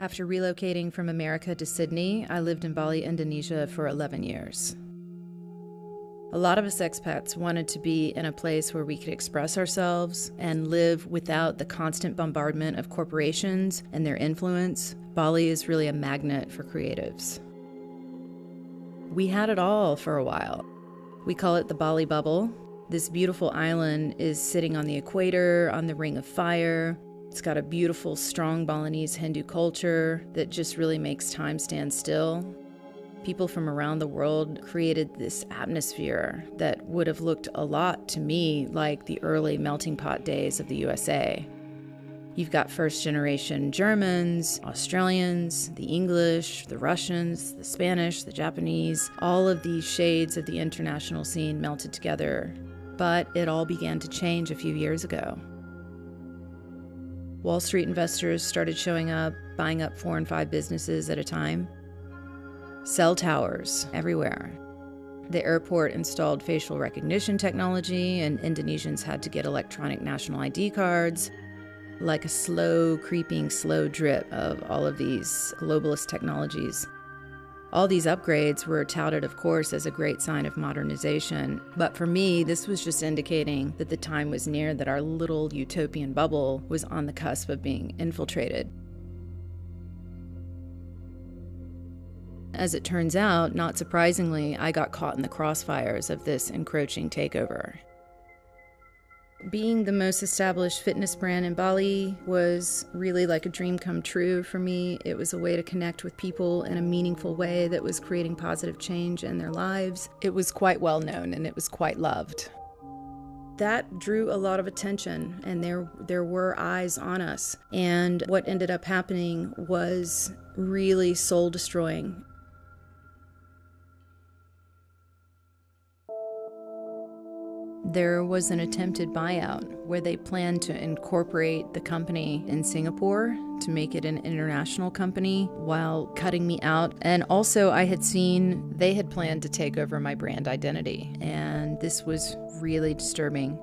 After relocating from America to Sydney, I lived in Bali, Indonesia for 11 years. A lot of us expats wanted to be in a place where we could express ourselves and live without the constant bombardment of corporations and their influence. Bali is really a magnet for creatives. We had it all for a while. We call it the Bali bubble. This beautiful island is sitting on the equator, on the Ring of Fire. It's got a beautiful, strong Balinese Hindu culture that just really makes time stand still. People from around the world created this atmosphere that would have looked a lot to me like the early melting pot days of the USA. You've got first-generation Germans, Australians, the English, the Russians, the Spanish, the Japanese, all of these shades of the international scene melted together. But it all began to change a few years ago. Wall Street investors started showing up, buying up 4 and 5 businesses at a time. Cell towers everywhere. The airport installed facial recognition technology, and Indonesians had to get electronic national ID cards. Like a slow, creeping, slow drip of all of these globalist technologies. All these upgrades were touted, of course, as a great sign of modernization. But for me, this was just indicating that the time was near that our little utopian bubble was on the cusp of being infiltrated. As it turns out, not surprisingly, I got caught in the crossfires of this encroaching takeover. Being the most established fitness brand in Bali was really like a dream come true for me. It was a way to connect with people in a meaningful way that was creating positive change in their lives. It was quite well known and it was quite loved. That drew a lot of attention, and there were eyes on us. And what ended up happening was really soul-destroying. There was an attempted buyout where they planned to incorporate the company in Singapore to make it an international company while cutting me out. And also I had seen they had planned to take over my brand identity, and this was really disturbing.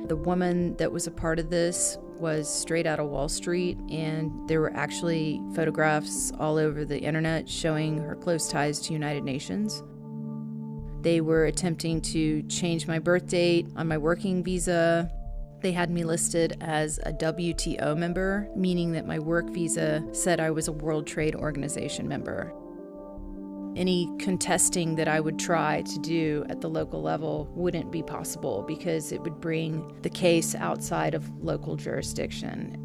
The woman that was a part of this was straight out of Wall Street, and there were actually photographs all over the internet showing her close ties to United Nations. They were attempting to change my birth date on my working visa. They had me listed as a WTO member, meaning that my work visa said I was a World Trade Organization member. Any contesting that I would try to do at the local level wouldn't be possible because it would bring the case outside of local jurisdiction.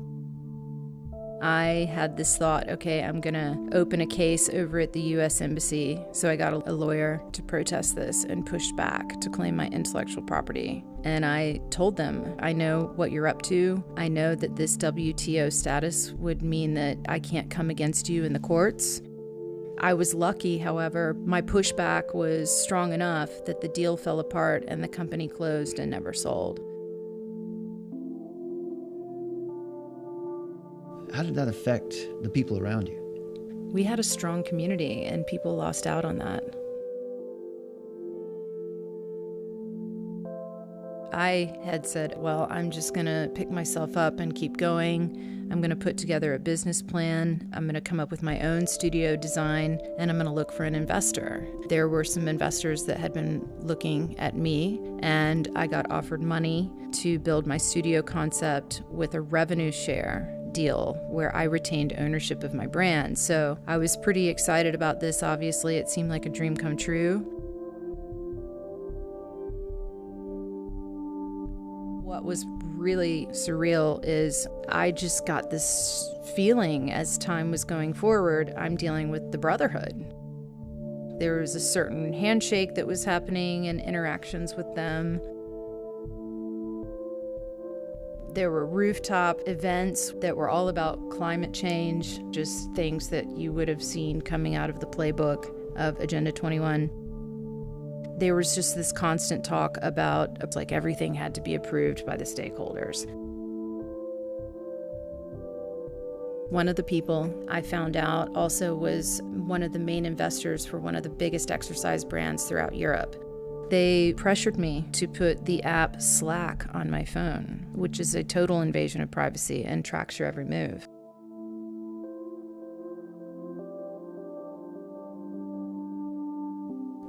I had this thought, okay, I'm gonna open a case over at the US Embassy. So I got a lawyer to protest this and pushed back to claim my intellectual property. And I told them, I know what you're up to. I know that this WTO status would mean that I can't come against you in the courts. I was lucky, however, my pushback was strong enough that the deal fell apart and the company closed and never sold. How did that affect the people around you? We had a strong community, and people lost out on that. I had said, well, I'm just going to pick myself up and keep going. I'm going to put together a business plan. I'm going to come up with my own studio design, and I'm going to look for an investor. There were some investors that had been looking at me, and I got offered money to build my studio concept with a revenue share deal where I retained ownership of my brand. So I was pretty excited about this. Obviously, it seemed like a dream come true. What was really surreal is I just got this feeling as time was going forward, I'm dealing with the Brotherhood. There was a certain handshake that was happening and interactions with them. There were rooftop events that were all about climate change, just things that you would have seen coming out of the playbook of Agenda 21. There was just this constant talk about, it's like everything had to be approved by the stakeholders. One of the people I found out also was one of the main investors for one of the biggest exercise brands throughout Europe. They pressured me to put the app Slack on my phone, which is a total invasion of privacy and tracks your every move.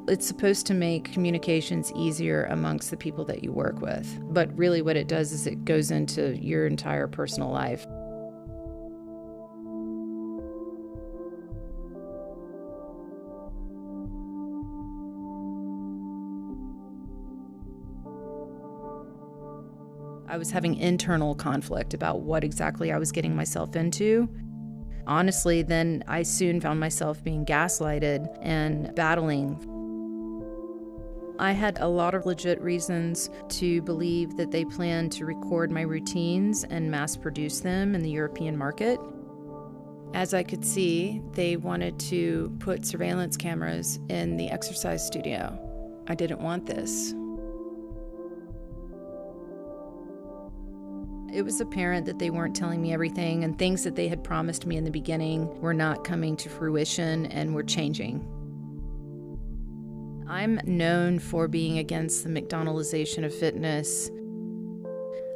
It's supposed to make communications easier amongst the people that you work with. But really what it does is it goes into your entire personal life. I was having internal conflict about what exactly I was getting myself into. Honestly, then I soon found myself being gaslighted and battling. I had a lot of legit reasons to believe that they planned to record my routines and mass produce them in the European market. As I could see, they wanted to put surveillance cameras in the exercise studio. I didn't want this. It was apparent that they weren't telling me everything, and things that they had promised me in the beginning were not coming to fruition and were changing. I'm known for being against the McDonaldization of fitness.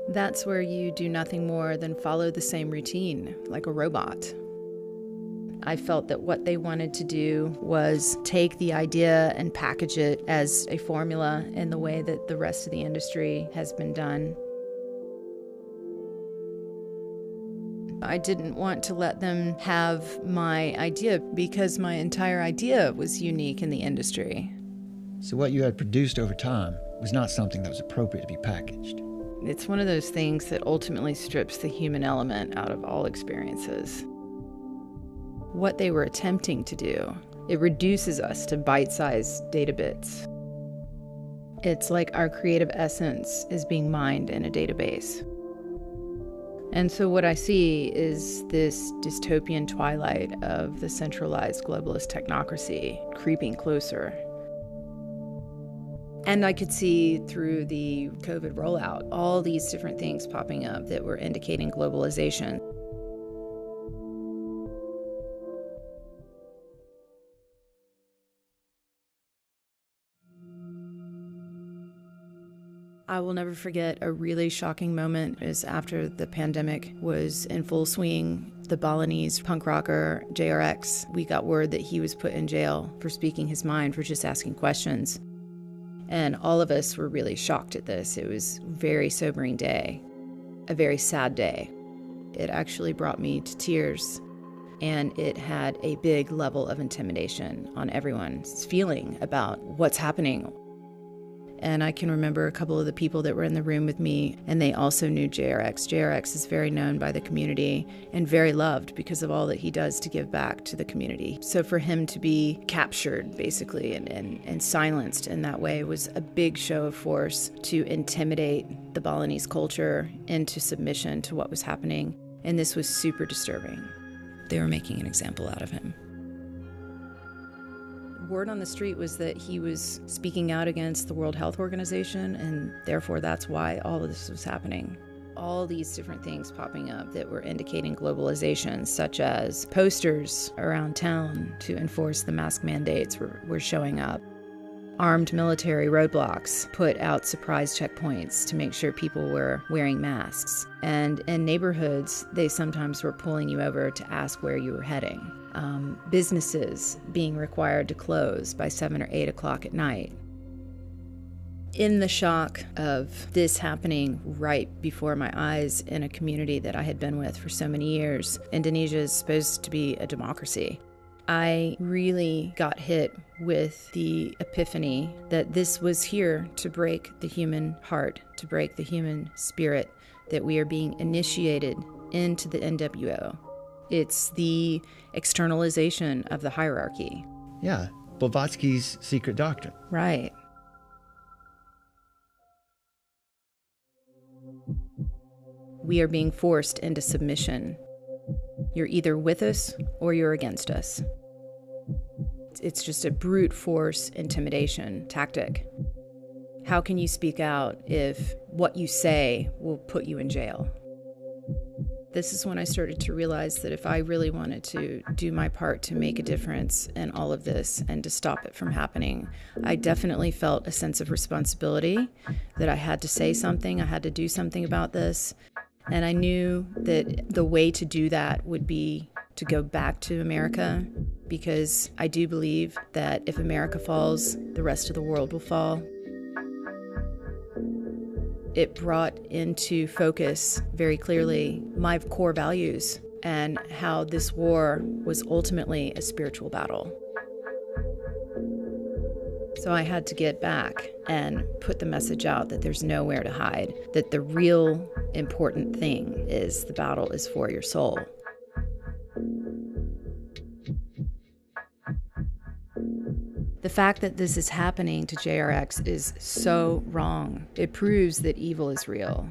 That's where you do nothing more than follow the same routine, like a robot. I felt that what they wanted to do was take the idea and package it as a formula in the way that the rest of the industry has been done. I didn't want to let them have my idea because my entire idea was unique in the industry. So what you had produced over time was not something that was appropriate to be packaged. It's one of those things that ultimately strips the human element out of all experiences. What they were attempting to do, it reduces us to bite-sized data bits. It's like our creative essence is being mined in a database. And so what I see is this dystopian twilight of the centralized globalist technocracy creeping closer. And I could see through the COVID rollout all these different things popping up that were indicating globalization. I will never forget a really shocking moment is after the pandemic was in full swing, the Balinese punk rocker JRX, we got word that he was put in jail for speaking his mind, for just asking questions. And all of us were really shocked at this. It was a very sobering day, a very sad day. It actually brought me to tears, and it had a big level of intimidation on everyone's feeling about what's happening. And I can remember a couple of the people that were in the room with me, and they also knew JRX. JRX is very known by the community and very loved because of all that he does to give back to the community. So for him to be captured, basically, and silenced in that way was a big show of force to intimidate the Balinese culture into submission to what was happening. And this was super disturbing. They were making an example out of him. Word on the street was that he was speaking out against the World Health Organization, and therefore that's why all of this was happening. All these different things popping up that were indicating globalization, such as posters around town to enforce the mask mandates were showing up. Armed military roadblocks put out surprise checkpoints to make sure people were wearing masks. And in neighborhoods, they sometimes were pulling you over to ask where you were heading. Businesses being required to close by 7 or 8 o'clock at night. In the shock of this happening right before my eyes in a community that I had been with for so many years, Indonesia is supposed to be a democracy. I really got hit with the epiphany that this was here to break the human heart, to break the human spirit, that we are being initiated into the NWO. It's the externalization of the hierarchy. Yeah, Blavatsky's secret doctrine. Right. We are being forced into submission. You're either with us or you're against us. It's just a brute force intimidation tactic. How can you speak out if what you say will put you in jail? This is when I started to realize that if I really wanted to do my part to make a difference in all of this and to stop it from happening, I definitely felt a sense of responsibility, that I had to say something, I had to do something about this. And I knew that the way to do that would be to go back to America, because I do believe that if America falls, the rest of the world will fall. It brought into focus very clearly my core values and how this war was ultimately a spiritual battle. So I had to get back and put the message out that there's nowhere to hide, that the real important thing is the battle is for your soul. The fact that this is happening to JRX is so wrong. It proves that evil is real.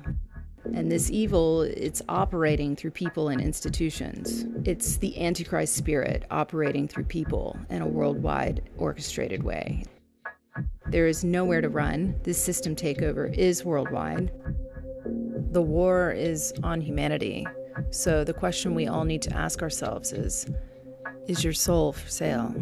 And this evil, it's operating through people and institutions. It's the Antichrist spirit operating through people in a worldwide orchestrated way. There is nowhere to run. This system takeover is worldwide. The war is on humanity. So the question we all need to ask ourselves is your soul for sale?